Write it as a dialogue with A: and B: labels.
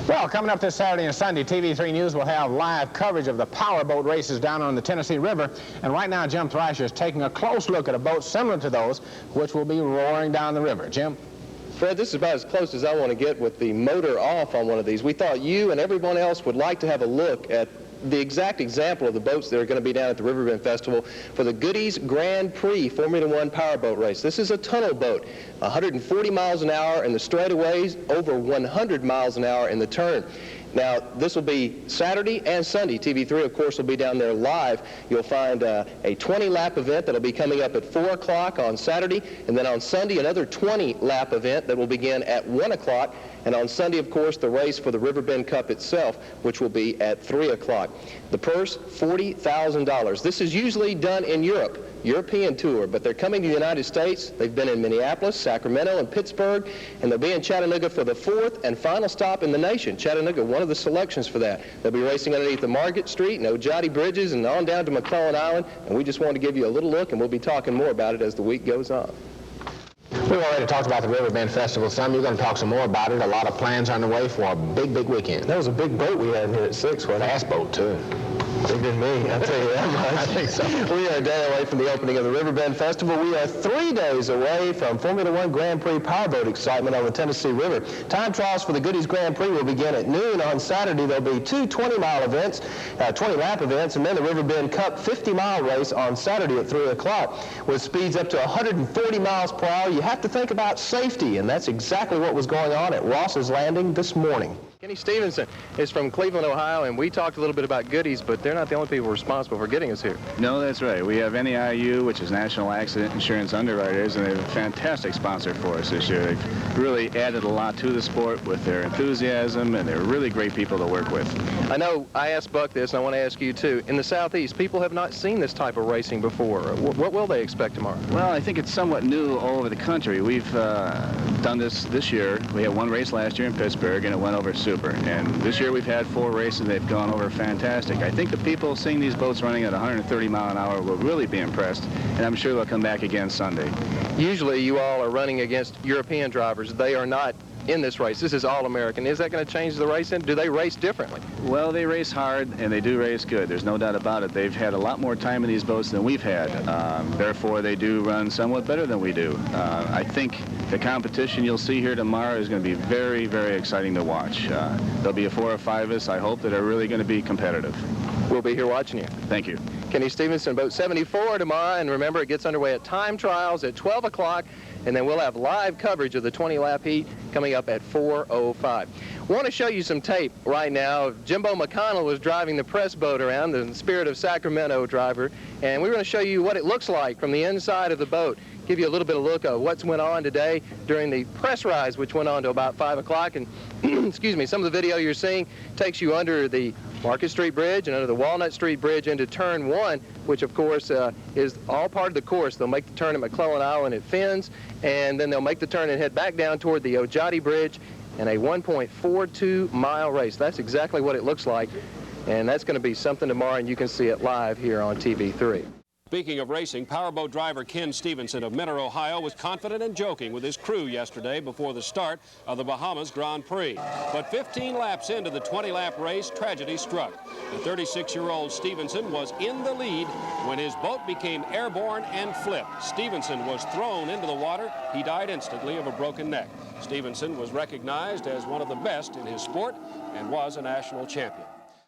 A: Well, coming up this Saturday and Sunday, TV3 News will have live coverage of the powerboat races down on the Tennessee River. And right now, Jim Thrasher is taking a close look at a boat similar to those which will be roaring down the river. Jim?
B: Fred, this is about as close as I want to get with the motor off on one of these. We thought you and everyone else would like to have a look at the exact example of the boats that are going to be down at the Riverbend Festival for the Goodies Grand Prix Formula One powerboat race. This is a tunnel boat, 140 miles an hour in the straightaways, over 100 miles an hour in the turn. Now, this will be Saturday and Sunday. TV3, of course, will be down there live. You'll find a 20-lap event that will be coming up at 4 o'clock on Saturday, and then on Sunday, another 20-lap event that will begin at 1 o'clock. And on Sunday, of course, the race for the Riverbend Cup itself, which will be at 3 o'clock. The purse, $40,000. This is usually done in Europe, European tour, but they're coming to the United States. They've been in Minneapolis, Sacramento, and Pittsburgh, and they'll be in Chattanooga for the 4th and final stop in the nation. Chattanooga, one of the selections for that. They'll be racing underneath the Market Street and Ojati Bridges and on down to McClellan Island, and we just wanted to give you a little look, and we'll be talking more about it as the week goes on.
A: We've already talked about the Riverbend Festival some. You're going to talk some more about it. A lot of plans on the way for a big, big weekend.
B: That was a big boat we had here at 6, wasn't it?
A: Fast boat, too.
B: Bigger than me, I'll tell you that much.
A: I think so.
B: We are a day away from the opening of the Riverbend Festival. We are 3 days away from Formula One Grand Prix powerboat excitement on the Tennessee River. Time trials for the Goodies Grand Prix will begin at noon on Saturday. There'll be 2 20-mile events, 20-lap events, and then the Riverbend Cup 50-mile race on Saturday at 3 o'clock. With speeds up to 140 miles per hour, you have to think about safety, and that's exactly what was going on at Ross's Landing this morning. Kenny Stevenson is from Cleveland, Ohio, and we talked a little bit about Goodies, but they're not the only people responsible for getting us here.
C: No, that's right. We have NEIU, which is National Accident Insurance Underwriters, and they're a fantastic sponsor for us this year. They've really added a lot to the sport with their enthusiasm, and they're really great people to work with.
B: I know I asked Buck this, and I want to ask you, too. In the Southeast, people have not seen this type of racing before. What will they expect tomorrow?
C: Well, I think it's somewhat new all over the country. We've done this year. We had 1 race last year in Pittsburgh, and it went over super. And this year we've had 4 races. They've gone over fantastic. I think the people seeing these boats running at 130 mile an hour will really be impressed, and I'm sure they'll come back again Sunday.
B: Usually you all are running against European drivers. They are not in this race. This is all American. Is that going to change the racing? Do they race differently?
C: Well, they race hard, and they do race good. There's no doubt about it. They've had a lot more time in these boats than we've had. Therefore, they do run somewhat better than we do. I think the competition you'll see here tomorrow is going to be very, very exciting to watch. There'll be 4 or 5 of us, I hope, that are really going to be competitive.
B: We'll be here watching you.
C: Thank you.
B: Kenny Stevenson, boat 74 tomorrow, and remember, it gets underway at time trials at 12 o'clock, and then we'll have live coverage of the 20-lap heat coming up at 4:05. I want to show you some tape right now. Jimbo McConnell was driving the press boat around, the Spirit of Sacramento driver, and we're going to show you what it looks like from the inside of the boat. Give you a little bit of look at what's went on today during the press rise, which went on to about 5 o'clock. And excuse me, some of the video you're seeing takes you under the Market Street Bridge and under the Walnut Street Bridge into Turn 1, which of course is all part of the course. They'll make the turn at McClellan Island at Finn's, and then they'll make the turn and head back down toward the Ojati Bridge in a 1.42-mile race. That's exactly what it looks like, and that's going to be something tomorrow, and you can see it live here on TV3.
D: Speaking of racing, powerboat driver Ken Stevenson of Mentor, Ohio, was confident and joking with his crew yesterday before the start of the Bahamas Grand Prix. But 15 laps into the 20-lap race, tragedy struck. The 36-year-old Stevenson was in the lead when his boat became airborne and flipped. Stevenson was thrown into the water. He died instantly of a broken neck. Stevenson was recognized as one of the best in his sport and was a national champion.